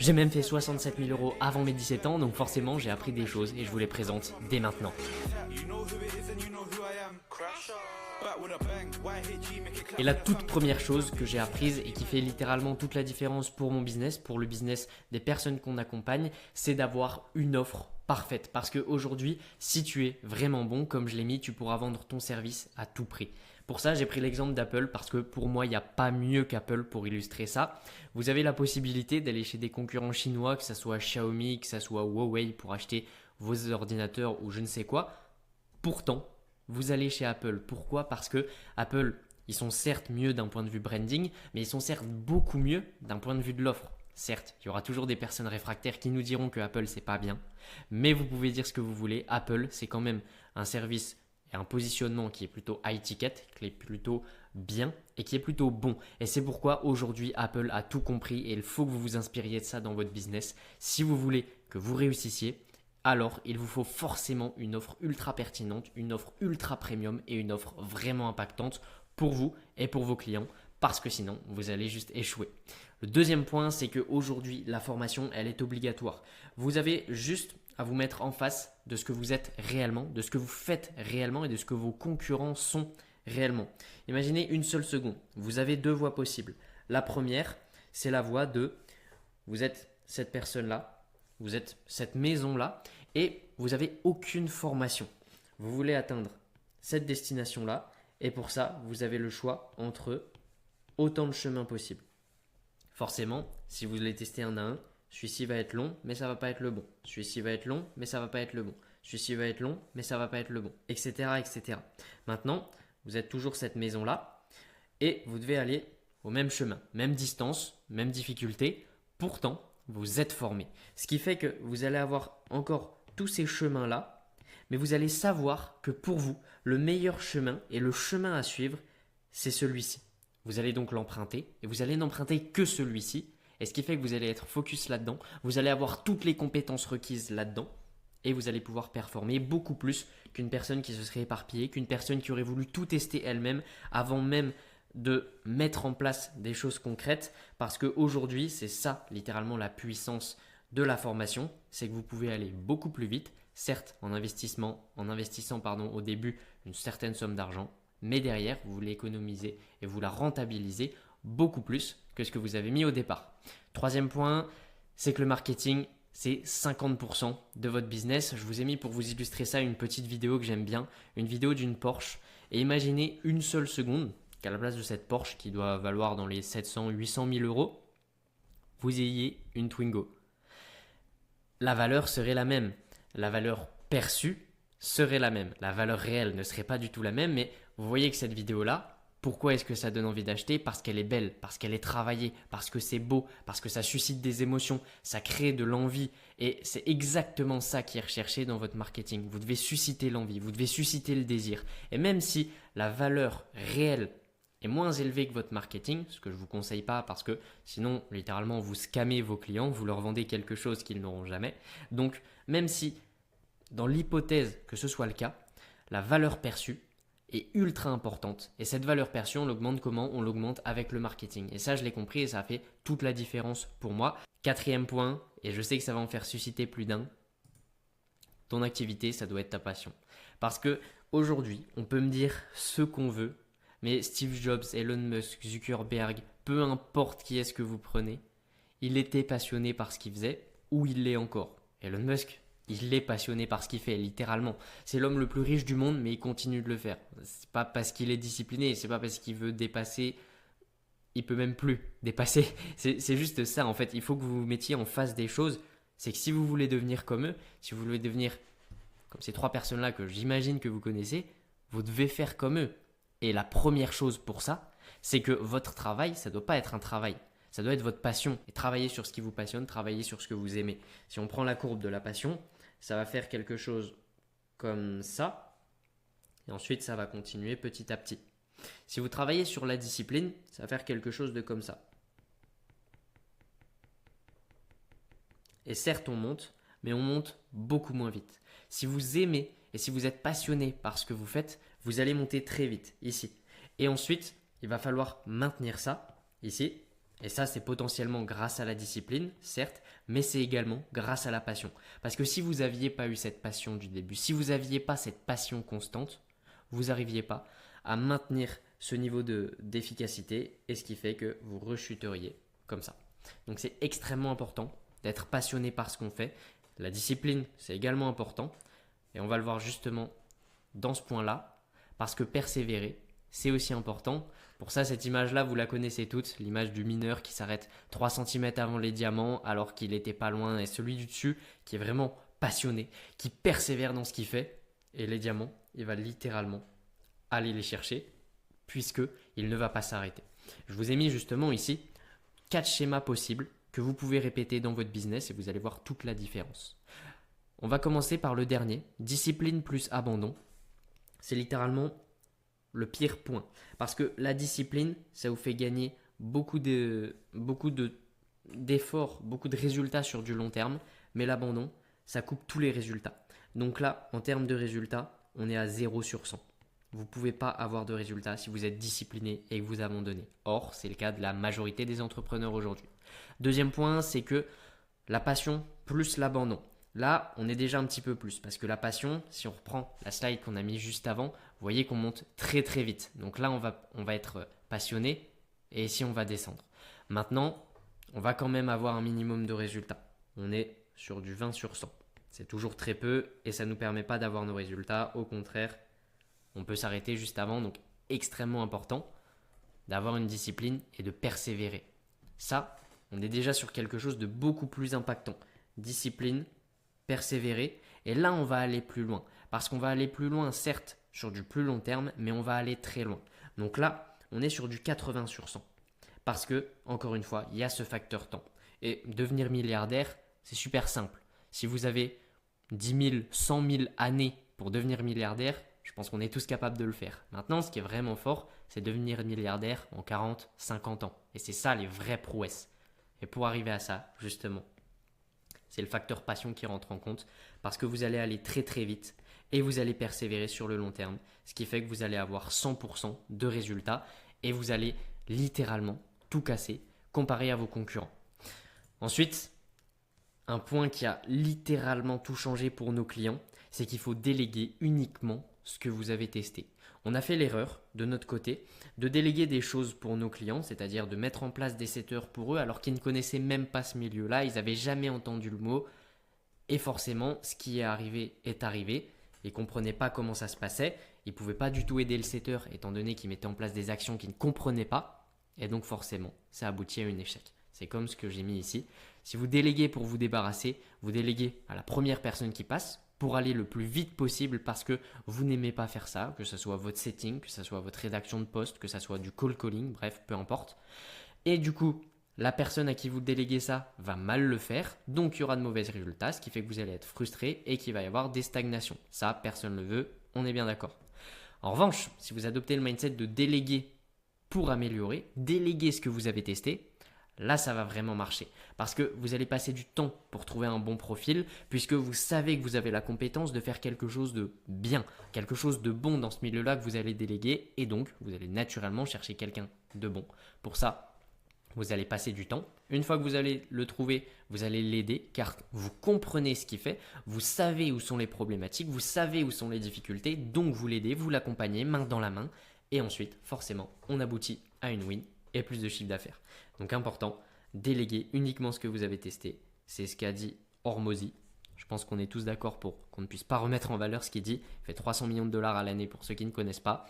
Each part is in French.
J'ai même fait 67 000 € avant mes 17 ans, donc forcément j'ai appris des choses et je vous les présente dès maintenant. Et la toute première chose que j'ai apprise et qui fait littéralement toute la différence pour mon business, pour le business des personnes qu'on accompagne, c'est d'avoir une offre parfaite. Parce qu'aujourd'hui, si tu es vraiment bon, comme je l'ai mis, tu pourras vendre ton service à tout prix. Pour ça, j'ai pris l'exemple d'Apple parce que pour moi, il n'y a pas mieux qu'Apple pour illustrer ça. Vous avez la possibilité d'aller chez des concurrents chinois, que ce soit Xiaomi, que ce soit Huawei, pour acheter vos ordinateurs ou je ne sais quoi. Pourtant, vous allez chez Apple. Pourquoi? Parce que Apple, ils sont certes mieux d'un point de vue branding, mais ils sont certes beaucoup mieux d'un point de vue de l'offre. Certes, il y aura toujours des personnes réfractaires qui nous diront que Apple c'est pas bien, mais vous pouvez dire ce que vous voulez. Apple, c'est quand même un service et un positionnement qui est plutôt high ticket, qui est plutôt bien et qui est plutôt bon. Et c'est pourquoi aujourd'hui Apple a tout compris et il faut que vous vous inspiriez de ça dans votre business. Si vous voulez que vous réussissiez, alors il vous faut forcément une offre ultra pertinente, une offre ultra premium et une offre vraiment impactante pour vous et pour vos clients, parce que sinon vous allez juste échouer. Le deuxième point, c'est qu'aujourd'hui la formation elle est obligatoire. Vous avez juste à vous mettre en face de ce que vous êtes réellement, de ce que vous faites réellement et de ce que vos concurrents sont réellement. Imaginez une seule seconde, vous avez deux voies possibles. La première, c'est la voie de vous êtes cette personne-là, vous êtes cette maison-là et vous n'avez aucune formation. Vous voulez atteindre cette destination-là et pour ça, vous avez le choix entre autant de chemins possibles. Forcément, si vous les testez un à un, celui-ci va être long, mais ça va pas être le bon. Celui-ci va être long, mais ça va pas être le bon. Celui-ci va être long, mais ça va pas être le bon, etc., etc. Maintenant, vous êtes toujours cette maison-là et vous devez aller au même chemin, même distance, même difficulté. Pourtant, vous êtes formé. Ce qui fait que vous allez avoir encore tous ces chemins-là, mais vous allez savoir que pour vous, le meilleur chemin et le chemin à suivre, c'est celui-ci. Vous allez donc l'emprunter et vous allez n'emprunter que celui-ci. Et ce qui fait que vous allez être focus là-dedans, vous allez avoir toutes les compétences requises là-dedans et vous allez pouvoir performer beaucoup plus qu'une personne qui se serait éparpillée, qu'une personne qui aurait voulu tout tester elle-même avant même de mettre en place des choses concrètes, parce qu'aujourd'hui, c'est ça littéralement la puissance de la formation, c'est que vous pouvez aller beaucoup plus vite, certes en investissant au début une certaine somme d'argent, mais derrière, vous l'économisez et vous la rentabilisez beaucoup plus que ce que vous avez mis au départ. Troisième point, c'est que le marketing, c'est 50% de votre business. Je vous ai mis pour vous illustrer ça une petite vidéo que j'aime bien, une vidéo d'une Porsche. Et imaginez une seule seconde qu'à la place de cette Porsche qui doit valoir dans les 700-800 000 euros, vous ayez une Twingo. La valeur serait la même. La valeur perçue serait la même. La valeur réelle ne serait pas du tout la même, mais vous voyez que cette vidéo-là, pourquoi est-ce que ça donne envie d'acheter? Parce qu'elle est belle, parce qu'elle est travaillée, parce que c'est beau, parce que ça suscite des émotions, ça crée de l'envie. Et c'est exactement ça qui est recherché dans votre marketing. Vous devez susciter l'envie, vous devez susciter le désir. Et même si la valeur réelle est moins élevée que votre marketing, ce que je ne vous conseille pas parce que sinon, littéralement, vous scammez vos clients, vous leur vendez quelque chose qu'ils n'auront jamais. Donc, même si, dans l'hypothèse que ce soit le cas, la valeur perçue est ultra importante. Et cette valeur perçue, on l'augmente comment? On l'augmente avec le marketing. Et ça, je l'ai compris et ça a fait toute la différence pour moi. Quatrième point, et je sais que ça va en faire susciter plus d'un, ton activité, ça doit être ta passion. Parce que aujourd'hui, on peut me dire ce qu'on veut, mais Steve Jobs, Elon Musk, Zuckerberg, peu importe qui est-ce que vous prenez, il était passionné par ce qu'il faisait ou il l'est encore. Elon Musk, il est passionné par ce qu'il fait, littéralement. C'est l'homme le plus riche du monde, mais il continue de le faire. C'est pas parce qu'il est discipliné, c'est pas parce qu'il veut dépasser, il peut même plus dépasser. C'est juste ça, en fait. Il faut que vous vous mettiez en face des choses. C'est que si vous voulez devenir comme eux, si vous voulez devenir comme ces trois personnes-là que j'imagine que vous connaissez, vous devez faire comme eux. Et la première chose pour ça, c'est que votre travail, ça ne doit pas être un travail. Ça doit être votre passion. Et travailler sur ce qui vous passionne, travailler sur ce que vous aimez. Si on prend la courbe de la passion, ça va faire quelque chose comme ça. Et ensuite, ça va continuer petit à petit. Si vous travaillez sur la discipline, ça va faire quelque chose de comme ça. Et certes, on monte, mais on monte beaucoup moins vite. Si vous aimez et si vous êtes passionné par ce que vous faites, vous allez monter très vite, ici. Et ensuite, il va falloir maintenir ça, ici. Et ça, c'est potentiellement grâce à la discipline, certes, mais c'est également grâce à la passion. Parce que si vous n'aviez pas eu cette passion du début, si vous n'aviez pas cette passion constante, vous n'arriviez pas à maintenir ce niveau d'efficacité et ce qui fait que vous rechuteriez comme ça. Donc c'est extrêmement important d'être passionné par ce qu'on fait. La discipline, c'est également important. Et on va le voir justement dans ce point-là, parce que persévérer, c'est aussi important. Pour ça, cette image-là, vous la connaissez toutes, l'image du mineur qui s'arrête 3 cm avant les diamants alors qu'il n'était pas loin, et celui du dessus qui est vraiment passionné, qui persévère dans ce qu'il fait. Et les diamants, il va littéralement aller les chercher puisqu'il ne va pas s'arrêter. Je vous ai mis justement ici 4 schémas possibles que vous pouvez répéter dans votre business et vous allez voir toute la différence. On va commencer par le dernier, discipline plus abandon. C'est littéralement le pire point. Parce que la discipline, ça vous fait gagner beaucoup d'efforts, beaucoup de résultats sur du long terme. Mais l'abandon, ça coupe tous les résultats. Donc là, en termes de résultats, on est à 0 sur 100. Vous ne pouvez pas avoir de résultats si vous êtes discipliné et que vous abandonnez. Or, c'est le cas de la majorité des entrepreneurs aujourd'hui. Deuxième point, c'est que la passion plus l'abandon. Là, on est déjà un petit peu plus parce que la passion, si on reprend la slide qu'on a mis juste avant, vous voyez qu'on monte très très vite. Donc là, on va être passionné et ici, on va descendre. Maintenant, on va quand même avoir un minimum de résultats. On est sur du 20 sur 100. C'est toujours très peu et ça ne nous permet pas d'avoir nos résultats. Au contraire, on peut s'arrêter juste avant. Donc, extrêmement important d'avoir une discipline et de persévérer. Ça, on est déjà sur quelque chose de beaucoup plus impactant. Discipline, persévérer. Et là, on va aller plus loin. Parce qu'on va aller plus loin, certes, sur du plus long terme, mais on va aller très loin. Donc là, on est sur du 80 sur 100. Parce que, encore une fois, il y a ce facteur temps. Et devenir milliardaire, c'est super simple. Si vous avez 10 000, 100 000 années pour devenir milliardaire, je pense qu'on est tous capables de le faire. Maintenant, ce qui est vraiment fort, c'est devenir milliardaire en 40, 50 ans. Et c'est ça les vraies prouesses. Et pour arriver à ça, justement, c'est le facteur passion qui rentre en compte parce que vous allez aller très très vite et vous allez persévérer sur le long terme, ce qui fait que vous allez avoir 100% de résultats et vous allez littéralement tout casser comparé à vos concurrents. Ensuite, un point qui a littéralement tout changé pour nos clients, c'est qu'il faut déléguer uniquement ce que vous avez testé. On a fait l'erreur de notre côté de déléguer des choses pour nos clients, c'est-à-dire de mettre en place des setters pour eux alors qu'ils ne connaissaient même pas ce milieu-là, ils n'avaient jamais entendu le mot et forcément ce qui est arrivé est arrivé. Ils ne comprenaient pas comment ça se passait, ils ne pouvaient pas du tout aider le setter étant donné qu'ils mettaient en place des actions qu'ils ne comprenaient pas et donc forcément ça aboutit à un échec. C'est comme ce que j'ai mis ici. Si vous déléguez pour vous débarrasser, vous déléguez à la première personne qui passe pour aller le plus vite possible parce que vous n'aimez pas faire ça, que ce soit votre setting, que ce soit votre rédaction de poste, que ce soit du cold calling, bref, peu importe. Et du coup, la personne à qui vous déléguez ça va mal le faire, donc il y aura de mauvais résultats, ce qui fait que vous allez être frustré et qu'il va y avoir des stagnations. Ça, personne ne le veut, on est bien d'accord. En revanche, si vous adoptez le mindset de déléguer pour améliorer, déléguer ce que vous avez testé, là, ça va vraiment marcher parce que vous allez passer du temps pour trouver un bon profil puisque vous savez que vous avez la compétence de faire quelque chose de bien, quelque chose de bon dans ce milieu-là que vous allez déléguer et donc vous allez naturellement chercher quelqu'un de bon. Pour ça, vous allez passer du temps. Une fois que vous allez le trouver, vous allez l'aider car vous comprenez ce qu'il fait, vous savez où sont les problématiques, vous savez où sont les difficultés, donc vous l'aidez, vous l'accompagnez main dans la main et ensuite, forcément, on aboutit à une win et plus de chiffre d'affaires. Donc important, déléguer uniquement ce que vous avez testé. C'est ce qu'a dit Hormozy. Je pense qu'on est tous d'accord pour qu'on ne puisse pas remettre en valeur ce qu'il dit. Il fait 300 millions de dollars à l'année pour ceux qui ne connaissent pas.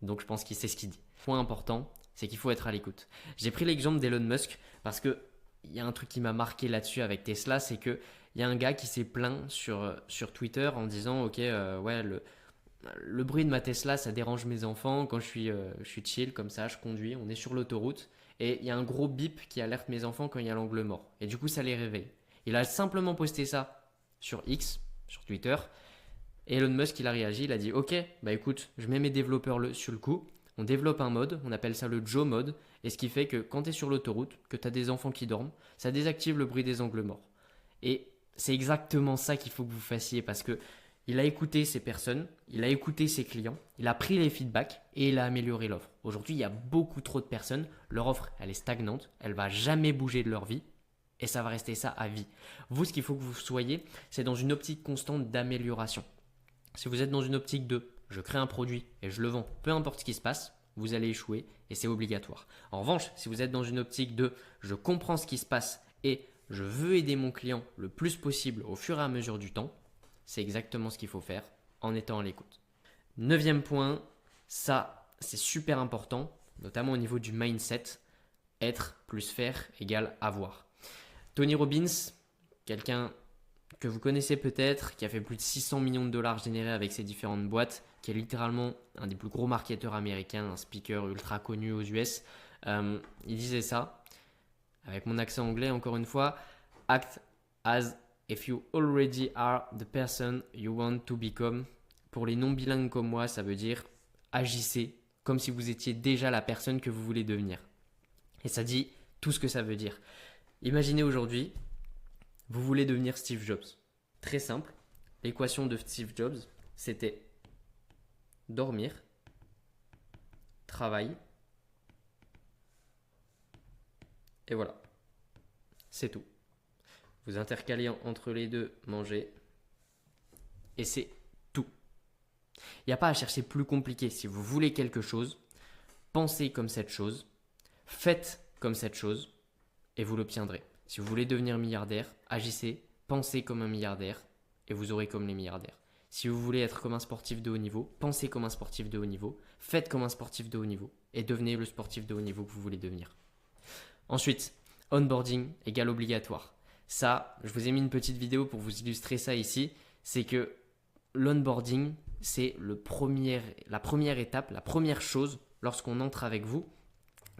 Donc je pense qu'il sait ce qu'il dit. Point important, c'est qu'il faut être à l'écoute. J'ai pris l'exemple d'Elon Musk parce qu'il y a un truc qui m'a marqué là-dessus avec Tesla, c'est qu'il y a un gars qui s'est plaint sur Twitter en disant « Ok, ouais, le bruit de ma Tesla, ça dérange mes enfants. Quand je suis chill comme ça, je conduis, on est sur l'autoroute. Et il y a un gros bip qui alerte mes enfants quand il y a l'angle mort. Et du coup, ça les réveille. Il a simplement posté ça sur X, sur Twitter. Et Elon Musk, il a réagi, il a dit « Ok, bah écoute, je mets mes développeurs sur le coup. On développe un mode, on appelle ça le Joe mode. Et ce qui fait que quand tu es sur l'autoroute, que tu as des enfants qui dorment, ça désactive le bruit des angles morts. » Et c'est exactement ça qu'il faut que vous fassiez parce que Il a écouté ces personnes, il a écouté ses clients, il a pris les feedbacks et il a amélioré l'offre. Aujourd'hui, il y a beaucoup trop de personnes, leur offre, elle est stagnante, elle ne va jamais bouger de leur vie et ça va rester ça à vie. Vous, ce qu'il faut que vous soyez, c'est dans une optique constante d'amélioration. Si vous êtes dans une optique de « je crée un produit et je le vends, peu importe ce qui se passe », vous allez échouer et c'est obligatoire. En revanche, si vous êtes dans une optique de « je comprends ce qui se passe et je veux aider mon client le plus possible au fur et à mesure du temps », c'est exactement ce qu'il faut faire en étant à l'écoute. 9e point, ça c'est super important, notamment au niveau du mindset. Être plus faire égale avoir. Tony Robbins, quelqu'un que vous connaissez peut-être, qui a fait plus de 600 millions de dollars générés avec ses différentes boîtes, qui est littéralement un des plus gros marketeurs américains, un speaker ultra connu aux US. Il disait ça, avec mon accent anglais encore une fois, « Act as if you already are the person you want to become ». Pour les non-bilingues comme moi, ça veut dire « agissez comme si vous étiez déjà la personne que vous voulez devenir ». Et ça dit tout ce que ça veut dire. Imaginez aujourd'hui, vous voulez devenir Steve Jobs. Très simple, l'équation de Steve Jobs, c'était dormir, travail, et voilà. C'est tout. Vous intercalez entre les deux, manger, et c'est tout. Il n'y a pas à chercher plus compliqué. Si vous voulez quelque chose, pensez comme cette chose, faites comme cette chose, et vous l'obtiendrez. Si vous voulez devenir milliardaire, agissez, pensez comme un milliardaire, et vous aurez comme les milliardaires. Si vous voulez être comme un sportif de haut niveau, pensez comme un sportif de haut niveau, faites comme un sportif de haut niveau, et devenez le sportif de haut niveau que vous voulez devenir. Ensuite, onboarding égale obligatoire. Ça, je vous ai mis une petite vidéo pour vous illustrer ça ici. C'est que l'onboarding, c'est la première étape, la première chose lorsqu'on entre avec vous.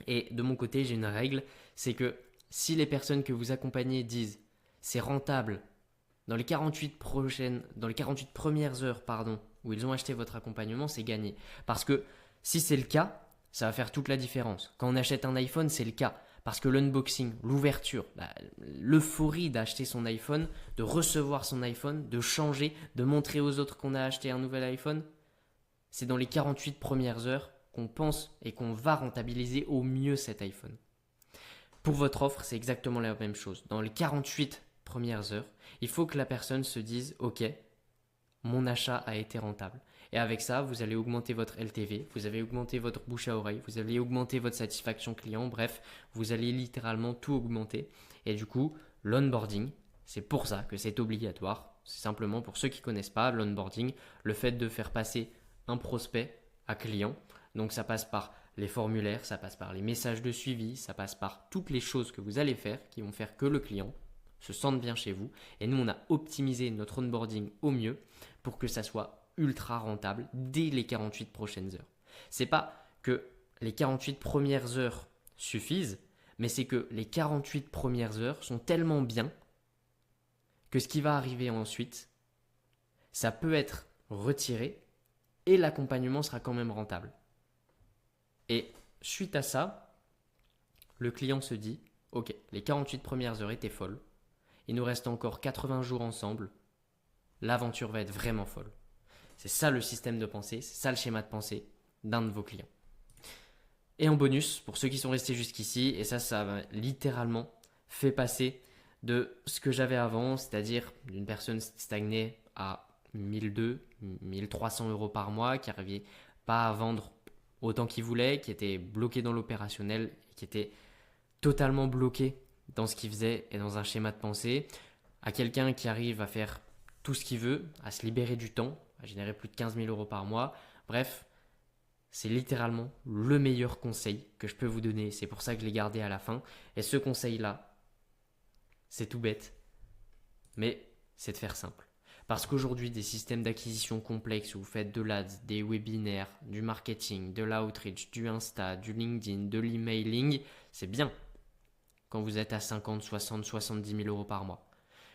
Et de mon côté, j'ai une règle, c'est que si les personnes que vous accompagnez disent c'est rentable dans les 48 premières heures où ils ont acheté votre accompagnement, c'est gagné. Parce que si c'est le cas, ça va faire toute la différence. Quand on achète un iPhone, c'est le cas. Parce que l'unboxing, l'ouverture, l'euphorie d'acheter son iPhone, de recevoir son iPhone, de changer, de montrer aux autres qu'on a acheté un nouvel iPhone, c'est dans les 48 premières heures qu'on pense et qu'on va rentabiliser au mieux cet iPhone. Pour votre offre, c'est exactement la même chose. Dans les 48 premières heures, il faut que la personne se dise « Ok, mon achat a été rentable ». Et avec ça, vous allez augmenter votre LTV, vous allez augmenter votre bouche à oreille, vous allez augmenter votre satisfaction client, bref, vous allez littéralement tout augmenter. Et du coup, l'onboarding, c'est pour ça que c'est obligatoire. C'est simplement pour ceux qui ne connaissent pas l'onboarding, le fait de faire passer un prospect à client. Donc ça passe par les formulaires, ça passe par les messages de suivi, ça passe par toutes les choses que vous allez faire qui vont faire que le client se sente bien chez vous. Et nous, on a optimisé notre onboarding au mieux pour que ça soit ultra rentable dès les 48 prochaines heures. C'est pas que les 48 premières heures suffisent, mais c'est que les 48 premières heures sont tellement bien que ce qui va arriver ensuite, ça peut être retiré et l'accompagnement sera quand même rentable. Et suite à ça, le client se dit « Ok, les 48 premières heures étaient folles, il nous reste encore 80 jours ensemble, l'aventure va être vraiment folle. » C'est ça le système de pensée, c'est ça le schéma de pensée d'un de vos clients. Et en bonus, pour ceux qui sont restés jusqu'ici, et ça m'a littéralement fait passer de ce que j'avais avant, c'est-à-dire d'une personne stagnée à 1200, 1300 euros par mois, qui n'arrivait pas à vendre autant qu'il voulait, qui était bloqué dans l'opérationnel, qui était totalement bloqué dans ce qu'il faisait et dans un schéma de pensée, à quelqu'un qui arrive à faire tout ce qu'il veut, à se libérer du temps, à générer plus de 15 000 euros par mois. Bref, c'est littéralement le meilleur conseil que je peux vous donner. C'est pour ça que je l'ai gardé à la fin. Et ce conseil-là, c'est tout bête, mais c'est de faire simple. Parce qu'aujourd'hui, des systèmes d'acquisition complexes où vous faites de l'ADS, des webinaires, du marketing, de l'outreach, du Insta, du LinkedIn, de l'emailing, c'est bien quand vous êtes à 50, 60, 70 000 euros par mois.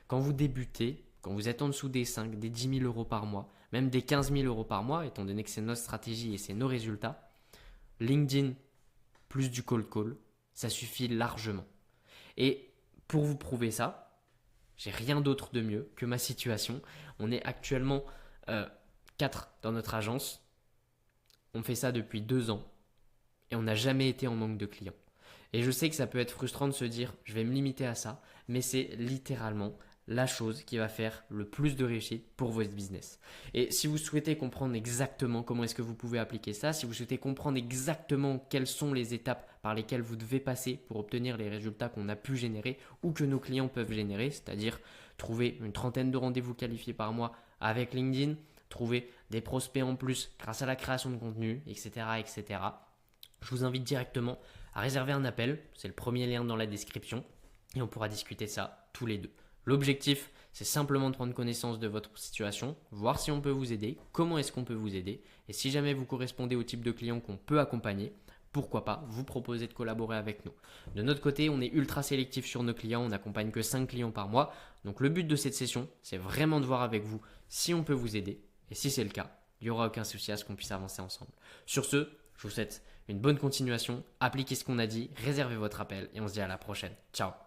Quand vous débutez, quand vous êtes en dessous des 5, des 10 000 euros par mois, même des 15 000 euros par mois, étant donné que c'est notre stratégie et c'est nos résultats, LinkedIn plus du cold call, ça suffit largement. Et pour vous prouver ça, j'ai rien d'autre de mieux que ma situation. On est actuellement 4 dans notre agence. On fait ça depuis 2 ans et on n'a jamais été en manque de clients. Et je sais que ça peut être frustrant de se dire je vais me limiter à ça, mais c'est littéralement la chose qui va faire le plus de réussite pour votre business. Et si vous souhaitez comprendre exactement comment est-ce que vous pouvez appliquer ça, si vous souhaitez comprendre exactement quelles sont les étapes par lesquelles vous devez passer pour obtenir les résultats qu'on a pu générer ou que nos clients peuvent générer, c'est-à-dire trouver une trentaine de rendez-vous qualifiés par mois avec LinkedIn, trouver des prospects en plus grâce à la création de contenu, etc., etc. Je vous invite directement à réserver un appel, c'est le premier lien dans la description et on pourra discuter ça tous les deux. L'objectif, c'est simplement de prendre connaissance de votre situation, voir si on peut vous aider, comment est-ce qu'on peut vous aider et si jamais vous correspondez au type de client qu'on peut accompagner, pourquoi pas vous proposer de collaborer avec nous. De notre côté, on est ultra sélectif sur nos clients, on n'accompagne que 5 clients par mois. Donc le but de cette session, c'est vraiment de voir avec vous si on peut vous aider et si c'est le cas, il n'y aura aucun souci à ce qu'on puisse avancer ensemble. Sur ce, je vous souhaite une bonne continuation, appliquez ce qu'on a dit, réservez votre appel et on se dit à la prochaine. Ciao.